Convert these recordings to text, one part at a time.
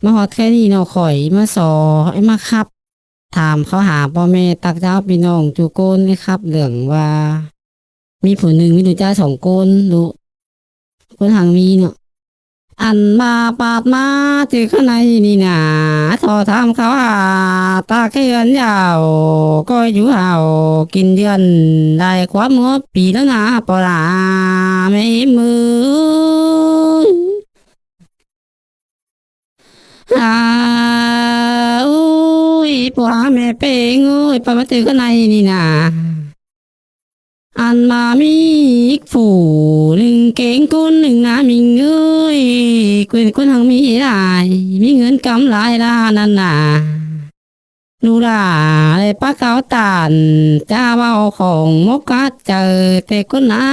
มาฮอดแค่นี้เนาะข่อยมาสอไอ้มาครับถามเขาหาพ่อแม่ตักเจ้าพี่น้องจูโกนนี่ครับเรื่องว่ามีผู้หนึ่งมีหนูจ้าสองคนรู้คนหางมีเนาะอันมาปาดมาเจอข้างในนี่นาทอทำเขาหาตาเขียนยาวก็อยู่เห่ากินเดือนได้ความเมื่อปีแล้วนะปลาไม่มือ อ่าอุ้ยปัวแม่เป้งเอ้ยปามาตือข้างในนี่นะอันมามีอีกฝูหนึ่งเก่งกุนหนึ่งนะมิงเอ้ยกุนคนทางมีหลายมีเงินกำหลายล้านนั่นน่ะนูล่าเลยป้าเกาตานจ้าเบาของมกกัดเจอแต่คนหน้า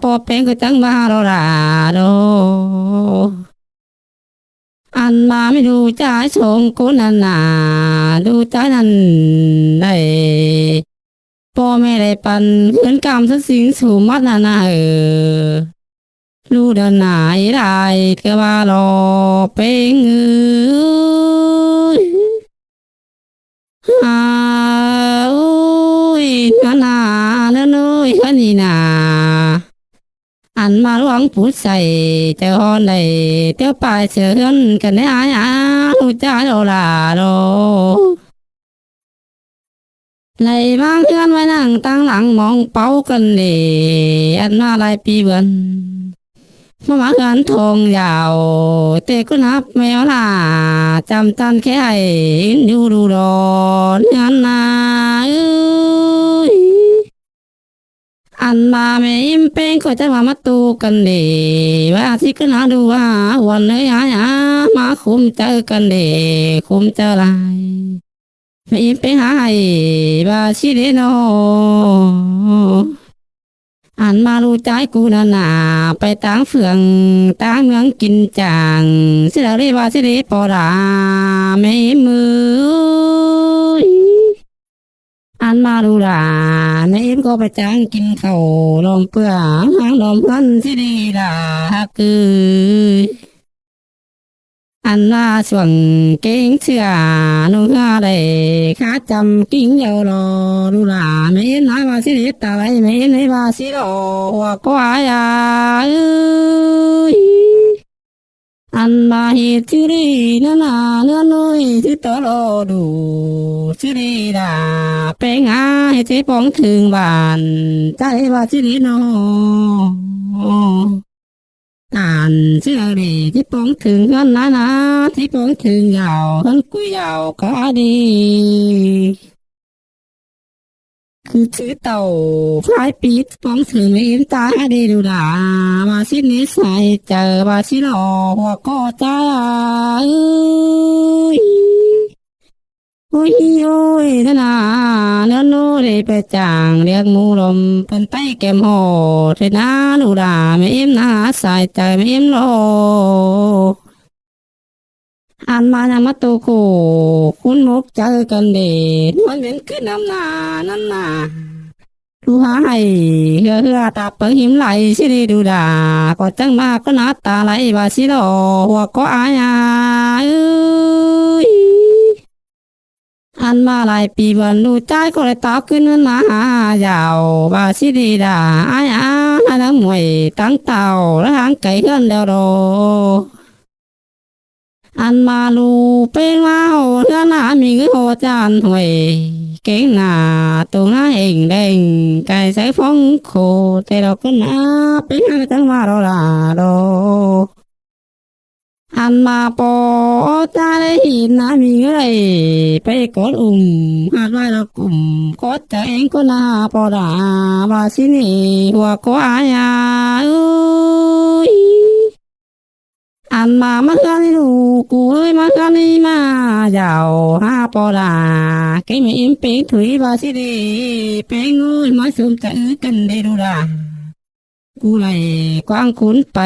ปอแป้งก็จังมาเราล่ะโด อันมาไม่ดูใจชงกุนันนาดูใจนั้นได้พ่อแม่ได้ปันเพื่อนกรรมสักสิ่งสู่มัดนานารู้เดินหนายได้ก็ว่ารอเป็นเอ้ยอาโอ้ยนานาเนื้อเนื้อขันนี่นา อันมาหลวงผู้ใส่เจ้าฮอนได้เตี้ยวปลายเสือนกันได้อาหูจ้าโดลาโดไหลบางเพื่อนไว้นั่งตั้งหลังมองเป้ากันเลยอันมาหลายปีเบือนมากันทองยาวเตะก็นับแมวล่าจำตันแค่ไอ้อยู่ดูดอนยันนาเอ้ย อันมาไม่ยิ้มเป็นก็จะมาตูกันเดว่าที่ก็น่าดูว่าวันเลยมาคุมเจอกันเดคุมเจอไรไม่ยิ้มเป็นหายว่าชิเดโนอันมารู้ใจกูนานาไปต่างเฟืองต่างเมืองกินจางสิเราเรียกว่าสิเดปอดาไม่มือ อันมาดูหลานในอิมก็ไปจ้างกินข้าวลมเปื่อหางลมเพื่อนที่ดีล่ะฮักคืออันว่าส่วงเก่งเชื่อนุ่งผ้าได้ข้าจำกิ้งเยาวรอดูหลาไม่เห็นน้อยว่าสิริตาไรไม่เห็นไม่ว่าสิโลหัวก็อายาเอ้ย อันมาเหตุที่ดีนานาเนื้อน้อยที่ตลอดูที่ดีดาเป็นหาให้ที่ปองถึงบ้านใจว่าที่ดีโนอ่านที่ดีที่ปองถึงกันนะที่ปองถึงยาวกันกุยยาวก็ดี คือถือเต่าพลายปีดป้องถือไม่เห็นตาดีดูดามาสินิสัยเจอมาสิหลอหัวก็จ้าเอ้ยโอ้ยโอ้ยนานาเนื้อโน้ได้ไปจางเรียกมูลมเป็นไปแก้มหอเทนาดูดาไม่เอ็มนาสายใจไม่เอ็มโล อันมานามาตูโคคุณมกเจอกันเดชมันเป็นขึ้นน้ำหนานั่นนาดูหายเฮือตาเปิงหิมไหลสิได้ดูดาก็จังมาก็นาตาไหลบาสิโลหัวก็อายาเอ้ยอันมาหลายปีวันดูใจก็เลยตอบขึ้นมันมาหายาวบาสิดีดาอายาให้น้ำมวยตั้งเต่าและหางไก่กันแล้วโด อันมาลูเป็นว่าโหเธอหน้ามีเงินโหจานหวยเก่งหน้าตรงหน้าเองเด้งไก่ใส่ฟองโคแต่เราก็น่าเป็นอะไรจังว่าเราล่ะโดอันมาปอจาได้หินนะมีเงยไปกดหาดไว้เรากลุ่มกดใจเองก็น่าปอดาบาสินี่หัวก็อายาเอ้ย อันมาเฮือนนี่ดูกูเอ้ยมาเฮือนนี่มายาวหาปอดาเก่งไม่อิ่มเป็งถุยบาสิเดเป็งเอ้ยมาสุมจะอื้อกันเดดูดากูไล่กว้างขุนไป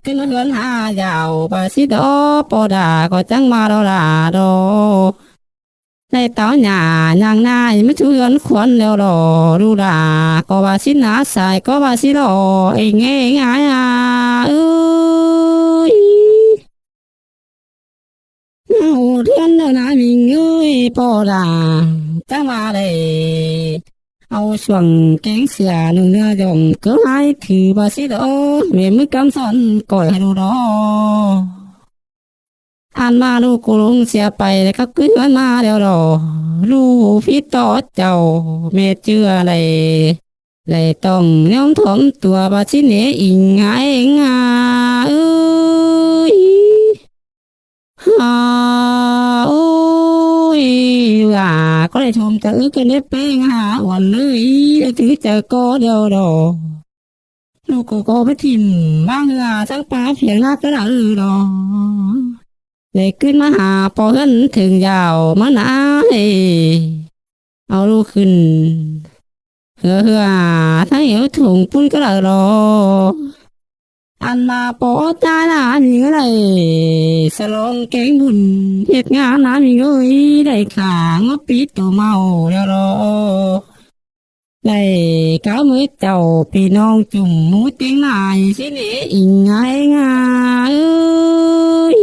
ขึ้นมาเฮือนหายาวบาสิดอปอดาก็จังมาดอลาดอในเต้าหญ้าย่างนายไม่ช่วยเฮือนขวัญแล้วรอดูดาก็บาสิหนาสายก็บาสิรอเองเองอายเอ้ย นา อนามิงเอ้ยปอดาจังมาเลยเอาช่วงแกงเสือหนึ่งเนื้อจงเกือให้ถือบาสิโดเมมือกำสอนก่อยให้ดูดออ่านมาลูกกูลงเสียไปแล้วก็ขึ้นมันมาแล้วรอลูกพี่ต่อเจ้าเมเจืออะไรเลยต้องยอมถ่อมตัวบาสิเนอิงไงงาเอ้ย ฮ่าโอ้ยว่าก็ได้ชมจะอึกกันได้เป้งหาวันเลยได้ถือเจอก็เดียวดอลูกก็ไปทิมบ้างเหือสังปลาเพียงนักก็ได้ดอเลยขึ้นมาหาพอเห็นถึงยาวมาหนาเลยเอาลูกขึ้นเหือทั้งเหวถุงปุ้นก็ได้รอ อันมาปอตาหนามีก็ได้สลองแกงบุญเหตุงานหนามีก็ได้ขางว่าปิดตัวเมาแล้วรอได้ก้าวมือเจ้าพี่น้องจุ่มหมูเตียงนายสิเนอิงไงงาเอ้ย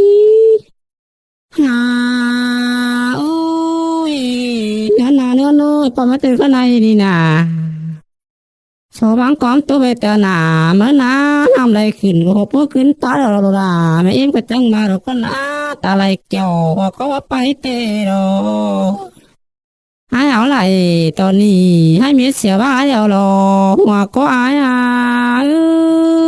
ฮาโอ้ยนาเนื้อโน้ยปอมาตื่นข้างในนี่นา โซบังก้อมตัวไปเตอหนาเมื่อนาทำไรขึ้นก็หบขึ้นตาเราละไม่เอ็มก็จังมาเราก็นาตาไรเกี่ยวก็ว่าไปเตะเราให้เอาไหลตอนนี้ให้มีเสียบ้าเดียวรอหัวก็อายเอ้